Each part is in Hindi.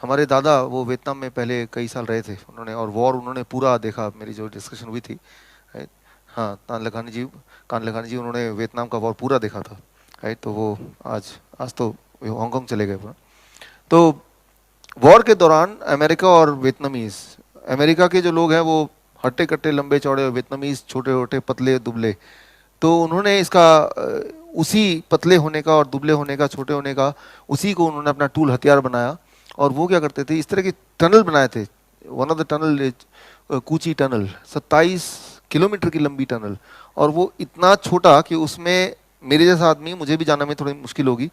हमारे दादा वो वियतनाम में पहले कई साल रहे थे उन्होंने, और वॉर उन्होंने पूरा देखा। मेरी जो डिस्कशन हुई थी, राइट, हाँ, कान लखानी जी उन्होंने वियतनाम का वॉर पूरा देखा था, राइट। तो वो आज आज तो हांगकांग चले गए पूरा। तो वॉर के दौरान अमेरिका और वियतनामीज, अमेरिका के जो लोग हैं वो हट्टे कट्टे लंबे चौड़े, और वियतनामीज छोटे छोटे पतले दुबले। तो उन्होंने इसका उसी पतले होने का और दुबले होने का, छोटे होने का, उसी को उन्होंने अपना टूल हथियार बनाया। और वो क्या करते थे, इस तरह की टनल बनाए थे। One of the tunnel, Cu Chi tunnel, 27 kilometre की लंबी टनल। और वो इतना छोटा कि उसमें मेरे जैसा आदमी, मुझे भी जाना में थोड़ी मुश्किल होगी,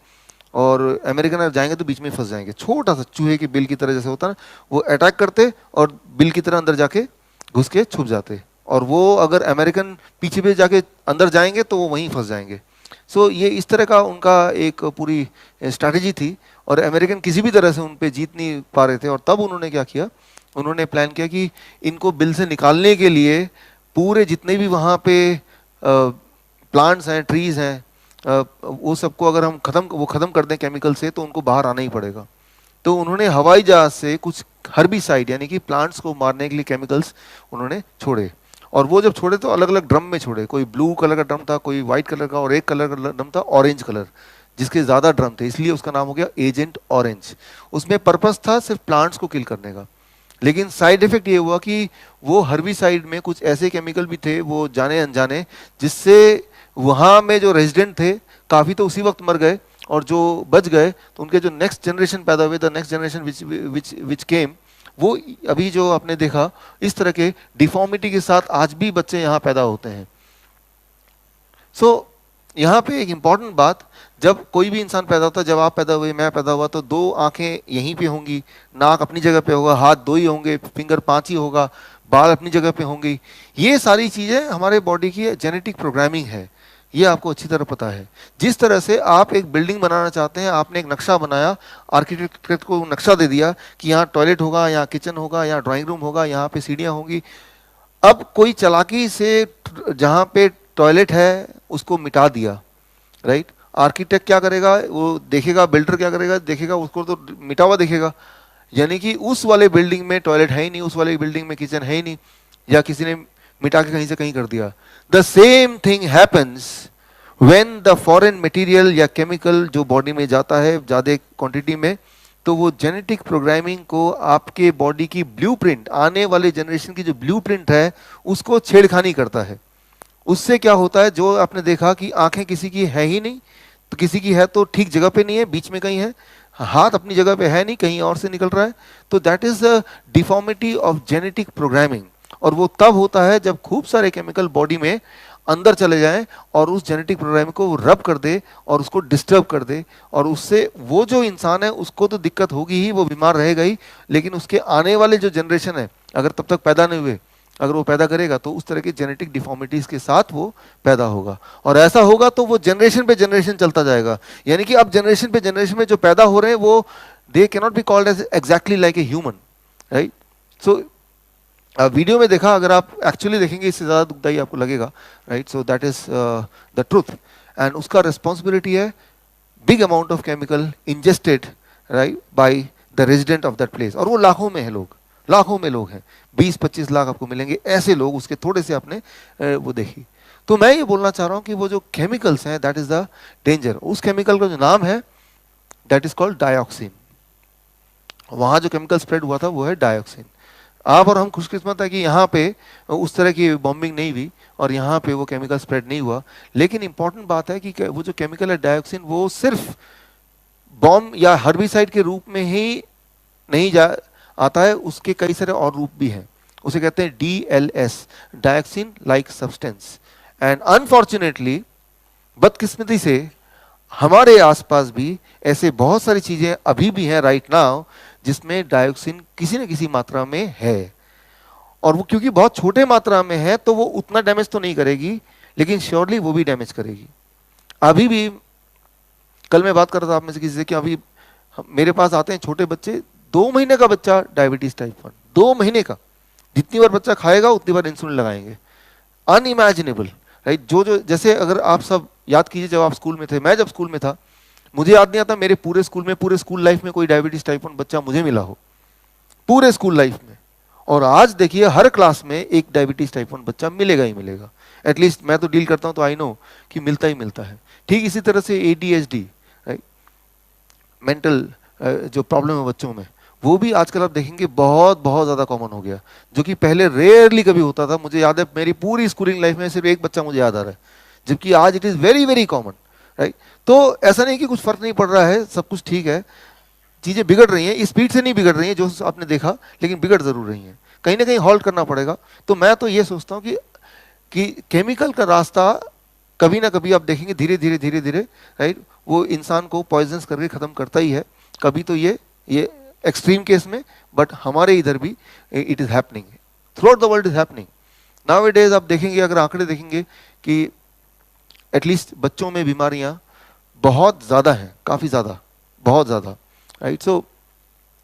और अमेरिकन अगर जाएंगे तो बीच में फंस जाएंगे। छोटा सा चूहे के बिल की तरह जैसे होता है ना, वो अटैक करते और बिल की तरह अंदर जाके घुस के छुप जाते। और वो अगर अमेरिकन पीछे भी जाके अंदर जाएंगे तो वो वहीं फंस जाएंगे। सो ये इस तरह का उनका एक पूरी स्ट्रैटेजी थी, और अमेरिकन किसी भी तरह से उन पे जीत नहीं पा रहे थे। और तब उन्होंने क्या किया, उन्होंने प्लान किया कि इनको बिल से निकालने के लिए पूरे जितने भी वहाँ पे प्लांट्स हैं, ट्रीज हैं, वो सबको अगर हम खत्म कर दें केमिकल से, तो उनको बाहर आना ही पड़ेगा। तो उन्होंने हवाई जहाज से कुछ हर्बिसाइड यानी कि प्लांट्स को मारने के लिए केमिकल्स उन्होंने छोड़े। और वो जब छोड़े तो अलग अलग ड्रम में छोड़े। कोई ब्लू कलर का ड्रम था, कोई वाइट कलर का, और एक कलर का ड्रम था ऑरेंज कलर, जिसके ज़्यादा ड्रम थे, इसलिए उसका नाम हो गया एजेंट ऑरेंज। उसमें पर्पस था सिर्फ प्लांट्स को किल करने का। लेकिन साइड इफेक्ट ये हुआ कि वो हर्बिसाइड में कुछ ऐसे केमिकल भी थे, वो जाने अनजाने, जिससे वहाँ में जो रेजिडेंट थे काफ़ी तो उसी वक्त मर गए, और जो बच गए तो उनके जो नेक्स्ट जनरेशन पैदा हुए, द नेक्स्ट जनरेशन विच केम, वो अभी जो आपने देखा इस तरह के डिफॉर्मिटी के साथ आज भी बच्चे यहाँ पैदा होते हैं। सो यहाँ पे एक इंपॉर्टेंट बात, जब कोई भी इंसान पैदा होता है, जब आप पैदा हुए, मैं पैदा हुआ, तो दो आंखें यहीं पे होंगी, नाक अपनी जगह पे होगा, हाथ दो ही होंगे, फिंगर 5 ही होगा, बाल अपनी जगह पे होंगे। ये सारी चीजें हमारे बॉडी की जेनेटिक प्रोग्रामिंग है, ये आपको अच्छी तरह पता है। जिस तरह से आप एक बिल्डिंग बनाना चाहते हैं, आपने एक नक्शा बनाया, आर्किटेक्ट को नक्शा दे दिया कि यहाँ टॉयलेट होगा, यहाँ किचन होगा, यहाँ ड्राइंग रूम होगा, यहाँ पे सीढ़ियाँ होंगी। अब कोई चालाकी से जहाँ पे टॉयलेट है उसको मिटा दिया, राइट। आर्किटेक्ट क्या करेगा, वो देखेगा, बिल्डर क्या करेगा, देखेगा, उसको तो मिटा हुआ देखेगा, यानी कि उस वाले बिल्डिंग में टॉयलेट है ही नहीं, उस वाले बिल्डिंग में किचन है ही नहीं, या किसी ने मिटा के कहीं से कहीं कर दिया। The same thing happens when the foreign material या केमिकल जो बॉडी में जाता है ज़्यादा क्वांटिटी में, तो वो जेनेटिक प्रोग्रामिंग को, आपके बॉडी की ब्लूप्रिंट, आने वाले जनरेशन की जो ब्लूप्रिंट है, उसको छेड़खानी करता है। उससे क्या होता है, जो आपने देखा कि आंखें किसी की है ही नहीं, तो किसी की है तो ठीक जगह पे नहीं है, बीच में कहीं है, हाथ अपनी जगह पे है नहीं, कहीं और से निकल रहा है। तो that is the deformity of genetic programming. और वो तब होता है जब खूब सारे केमिकल बॉडी में अंदर चले जाएं और उस जेनेटिक प्रोग्रामिंग को रब कर दे और उसको डिस्टर्ब कर दे, और उससे वो जो इंसान है उसको तो दिक्कत होगी ही, वो बीमार रहेगा ही, लेकिन उसके आने वाले जो जनरेशन है, अगर तब तक पैदा नहीं हुए, अगर वो पैदा करेगा तो उस तरह की जेनेटिक डिफॉर्मिटीज के साथ वो पैदा होगा। और ऐसा होगा तो वो जनरेशन पे जनरेशन चलता जाएगा। यानी कि अब जनरेशन पे जनरेशन में जो पैदा हो रहे हैं वो they can not be called as exactly like a human, right. So video में देखा, अगर आप एक्चुअली देखेंगे इससे ज़्यादा दुखदाई आपको लगेगा, right. So that is the truth. And उसका रिस्पॉन्सिबिलिटी है big amount of chemical ingested, right, by the resident of that place. और वो लाखों में है लोग, लाखों में लोग हैं, 20-25 लाख आपको मिलेंगे ऐसे लोग, उसके थोड़े से आपने वो देखी। तो मैं ये बोलना चाह रहा हूँ कि वो जो केमिकल्स हैं, दैट इज द डेंजर। उस केमिकल का जो नाम है दैट इज कॉल्ड डायोक्सिन। वहाँ जो केमिकल स्प्रेड हुआ था वो है डायोक्सिन। आप और हम खुशकिस्मत है कि यहाँ पे उस तरह की बॉम्बिंग नहीं हुई और यहाँ पे वो केमिकल स्प्रेड नहीं हुआ। लेकिन इंपॉर्टेंट बात है कि वो जो केमिकल है डायोक्सिन, वो सिर्फ बॉम्ब या हर्बिसाइड के रूप में ही नहीं आता है, उसके कई सारे और रूप भी हैं। उसे कहते हैं DLS, dioxin like substance. And unfortunately, बदकिस्मती से, हमारे आसपास भी ऐसे बहुत सारी चीजें अभी भी हैं राइट नाउ जिसमें डायोक्सिन किसी न किसी मात्रा में है। और वो क्योंकि बहुत छोटे मात्रा में है तो वो उतना डैमेज तो नहीं करेगी, लेकिन श्योरली वो भी डैमेज करेगी। अभी भी कल मैं बात कर रहा था आप में से किसी से कि अभी मेरे पास आते हैं छोटे बच्चे, 2 महीने का बच्चा डायबिटीज टाइप 1, 2 महीने का, जितनी बार बच्चा खाएगा उतनी बार इंसुलिन लगाएंगे। Unimaginable, right. जो जैसे अगर आप सब याद कीजिए, जब आप स्कूल में थे, मैं जब स्कूल में था, मुझे याद नहीं आता मेरे पूरे स्कूल में, पूरे स्कूल लाइफ में कोई डायबिटीज टाइप 1 बच्चा मुझे मिला हो। पूरे स्कूल लाइफ में। और आज देखिए हर क्लास में एक डायबिटीज टाइप 1 बच्चा मिलेगा ही मिलेगा। एटलीस्ट मैं तो डील करता हूं तो आई नो कि मिलता ही मिलता है। ठीक इसी तरह से ADHD, राइट, मेंटल जो प्रॉब्लम है बच्चों में, वो भी आजकल आप देखेंगे बहुत बहुत ज़्यादा कॉमन हो गया, जो कि पहले रेयरली कभी होता था। मुझे याद है मेरी पूरी स्कूलिंग लाइफ में सिर्फ एक बच्चा मुझे याद आ रहा है, जबकि आज it is very very common, right. तो ऐसा नहीं कि कुछ फर्क नहीं पड़ रहा है, सब कुछ ठीक है, चीज़ें बिगड़ रही हैं, स्पीड से नहीं बिगड़ रही हैं जो आपने देखा, लेकिन बिगड़ जरूर रही हैं, कहीं ना कहीं हॉल्ट करना पड़ेगा। तो मैं तो ये सोचता हूँ कि केमिकल का रास्ता कभी ना कभी आप देखेंगे धीरे धीरे धीरे धीरे, राइट, वो इंसान को पॉइजन्स करके खत्म करता ही है। कभी तो ये एक्सट्रीम केस में, बट हमारे इधर भी it is happening, through out the world is happening now days. आप देखेंगे, अगर आंकड़े देखेंगे कि एटलीस्ट बच्चों में बीमारियां बहुत ज़्यादा हैं, काफ़ी ज़्यादा, बहुत ज़्यादा, राइट। सो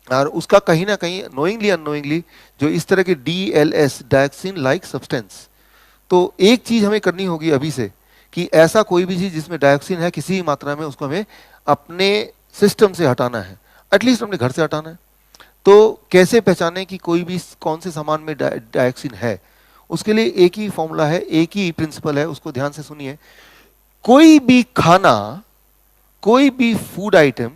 और उसका कहीं ना कहीं नोइंगली अननोइंगली जो इस तरह के DLS, डायक्सिन लाइक सब्सटेंस, तो एक चीज़ हमें करनी होगी अभी से कि ऐसा कोई भी चीज़ जिसमें डायक्सिन है किसी भी मात्रा में, उसको हमें अपने सिस्टम से हटाना है, एटलीस्ट अपने घर से हटाना है। तो कैसे पहचाने कि कोई भी कौन से सामान में डायक्सिन है? उसके लिए एक ही फॉर्मूला है, एक ही प्रिंसिपल है, उसको ध्यान से सुनिए। कोई भी खाना, कोई भी फूड आइटम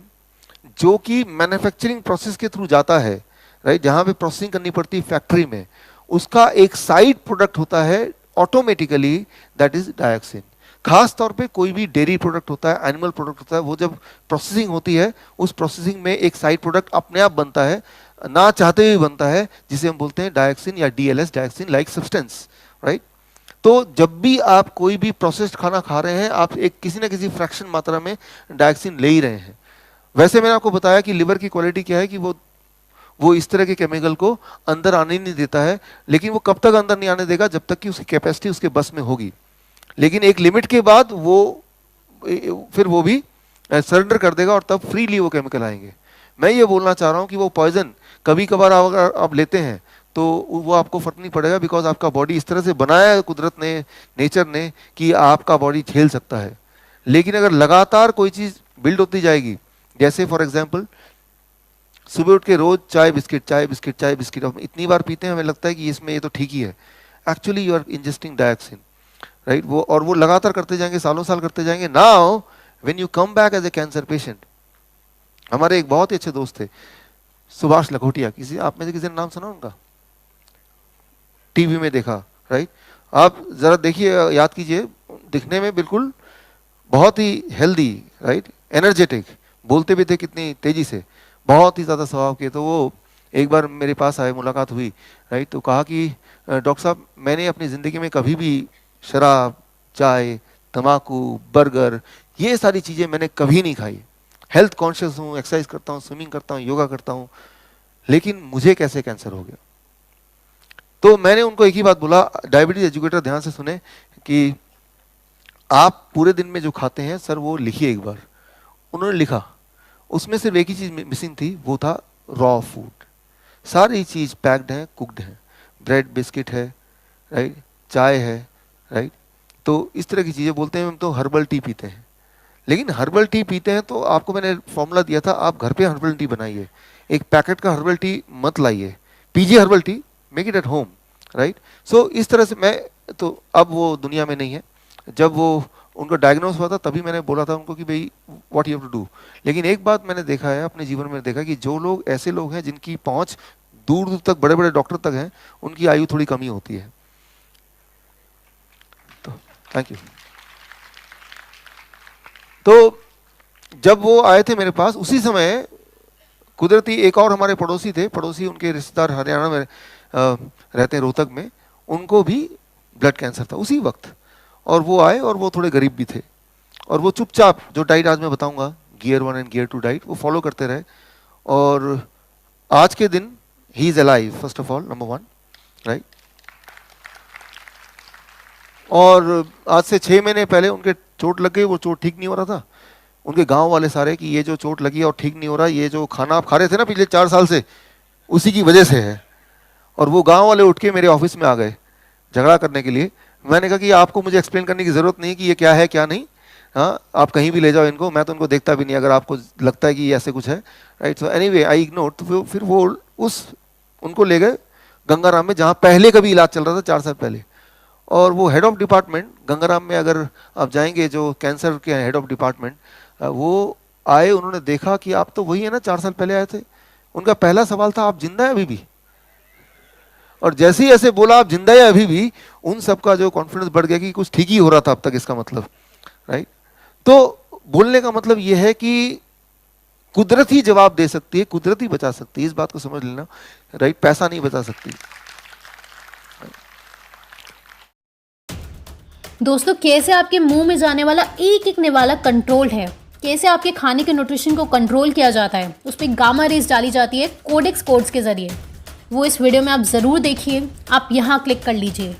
जो कि मैन्युफैक्चरिंग प्रोसेस के थ्रू जाता है, राइट, जहां पे प्रोसेसिंग करनी पड़ती है फैक्ट्री में, उसका एक साइड प्रोडक्ट होता है ऑटोमेटिकली, दैट इज डायक्सिन। खास तौर पे कोई भी डेयरी प्रोडक्ट होता है, एनिमल प्रोडक्ट होता है, वो जब प्रोसेसिंग होती है, उस प्रोसेसिंग में एक साइड प्रोडक्ट अपने आप बनता है, ना चाहते हुए बनता है, जिसे हम बोलते हैं डायक्सिन या DLS, डायक्सिन लाइक सब्सटेंस, राइट। तो जब भी आप कोई भी प्रोसेस्ड खाना खा रहे हैं, आप एक किसी ना किसी फ्रैक्शन मात्रा में डायक्सिन ले ही रहे हैं। वैसे मैंने आपको बताया कि लिवर की क्वालिटी क्या है कि वो इस तरह के केमिकल को अंदर आने ही नहीं देता है, लेकिन वो कब तक अंदर नहीं आने देगा? जब तक कि उसकी कैपेसिटी उसके बस में होगी। लेकिन एक लिमिट के बाद फिर वो भी सरेंडर कर देगा और तब फ्रीली वो केमिकल आएंगे। मैं ये बोलना चाह रहा हूँ कि वो पॉइजन कभी कभार अगर आप लेते हैं तो वो आपको फर्क नहीं पड़ेगा, बिकॉज आपका बॉडी इस तरह से बनाया है कुदरत ने, नेचर ने, कि आपका बॉडी झेल सकता है। लेकिन अगर लगातार कोई चीज़ बिल्ड होती जाएगी, जैसे फॉर एग्जाम्पल सुबह उठ के रोज चाय बिस्किट, चाय बिस्किट, चाय बिस्किट, हम इतनी बार पीते हैं हमें लगता है कि इसमें ये तो ठीक ही है, actually you are ingesting dioxin, right. वो लगातार करते जाएंगे, सालों साल करते जाएंगे। Now when you come back as a cancer patient, हमारे एक बहुत ही अच्छे दोस्त थे सुभाष लखोटिया, किसी आप में से किसी ने नाम सुना उनका? टीवी में देखा, राइट। आप जरा देखिए, याद कीजिए, दिखने में बिल्कुल बहुत ही हेल्दी, राइट, एनर्जेटिक, बोलते भी थे कितनी तेजी से, बहुत ही ज़्यादा स्वभाव के। तो वो एक बार मेरे पास आए, मुलाकात हुई, राइट। तो कहा कि डॉक्टर साहब, मैंने अपनी ज़िंदगी में कभी भी शराब, चाय, तम्बाकू, बर्गर, ये सारी चीज़ें मैंने कभी नहीं खाई। हेल्थ कॉन्शियस हूँ, एक्सरसाइज करता हूँ, स्विमिंग करता हूँ, योगा करता हूँ, लेकिन मुझे कैसे कैंसर हो गया? तो मैंने उनको एक ही बात बोला, डायबिटीज एजुकेटर ध्यान से सुने, कि आप पूरे दिन में जो खाते हैं सर वो लिखिए एक बार। उन्होंने लिखा, उसमें सिर्फ एक ही चीज़ मिसिंग थी, वो था रॉ फूड। सारी चीज़ पैक्ड है, कुकड है, ब्रेड बिस्किट है, राइट, चाय है, राइट। तो इस तरह की चीज़ें, बोलते हैं हम तो हर्बल टी पीते हैं, लेकिन हर्बल टी पीते हैं तो आपको मैंने फॉर्मूला दिया था, आप घर पे हर्बल टी बनाइए, एक पैकेट का हर्बल टी मत लाइए, पीजिए herbal tea, make it at home, right. So इस तरह से मैं तो, अब वो दुनिया में नहीं है, जब वो उनको डायग्नोस हुआ था तभी मैंने बोला था उनको कि भाई what you have to do. लेकिन एक बात मैंने देखा है अपने जीवन में, देखा कि जो लोग, ऐसे लोग हैं जिनकी पहुंच दूर दूर तक, बड़े बड़े डॉक्टर तक हैं, उनकी आयु थोड़ी कमी होती है। तो थैंक यू। तो जब वो आए थे मेरे पास, उसी समय कुदरती एक और हमारे पड़ोसी थे, पड़ोसी उनके रिश्तेदार हरियाणा में रहते हैं, रोहतक में, उनको भी ब्लड कैंसर था उसी वक्त। और वो आए और वो थोड़े गरीब भी थे, और वो चुपचाप जो डाइट आज मैं बताऊंगा, गियर 1 एंड गियर 2 डाइट, वो फॉलो करते रहे। और आज के दिन he is alive, first of all, number 1, right. और आज से 6 महीने पहले उनके चोट लग गई, वो चोट ठीक नहीं हो रहा था। उनके गांव वाले सारे कि ये जो चोट लगी है और ठीक नहीं हो रहा, ये जो खाना आप खा रहे थे ना पिछले 4 साल से, उसी की वजह से है। और वो गांव वाले उठ के मेरे ऑफिस में आ गए झगड़ा करने के लिए। मैंने कहा कि आपको मुझे एक्सप्लेन करने की ज़रूरत नहीं कि ये क्या है क्या नहीं, हाँ, आप कहीं भी ले जाओ इनको, मैं तो उनको देखता भी नहीं अगर आपको लगता है कि ये ऐसे कुछ है, right. So anyway I ignore. तो फिर वो उस उनको ले गए गंगाराम में, जहाँ पहले कभी इलाज चल रहा था 4 साल पहले। और वो हेड ऑफ डिपार्टमेंट गंगाराम में, अगर आप जाएंगे, जो कैंसर के हेड ऑफ डिपार्टमेंट, वो आए, उन्होंने देखा कि आप तो वही है ना 4 साल पहले आए थे। उनका पहला सवाल था, आप जिंदा है अभी भी? और जैसे ही ऐसे बोला आप जिंदा है अभी भी, उन सबका जो कॉन्फिडेंस बढ़ गया कि कुछ ठीक ही हो रहा था अब तक, इसका मतलब, राइट। तो बोलने का मतलब ये है कि कुदरत ही जवाब दे सकती है, कुदरत ही बचा सकती है, इस बात को समझ लेना, राइट। पैसा नहीं बचा सकती। दोस्तों, कैसे आपके मुंह में जाने वाला एक एक निवाला कंट्रोल है, कैसे आपके खाने के न्यूट्रिशन को कंट्रोल किया जाता है, उस पर गामा रेज डाली जाती है कोडेक्स कोड्स के जरिए, वो इस वीडियो में आप ज़रूर देखिए। आप यहाँ क्लिक कर लीजिए।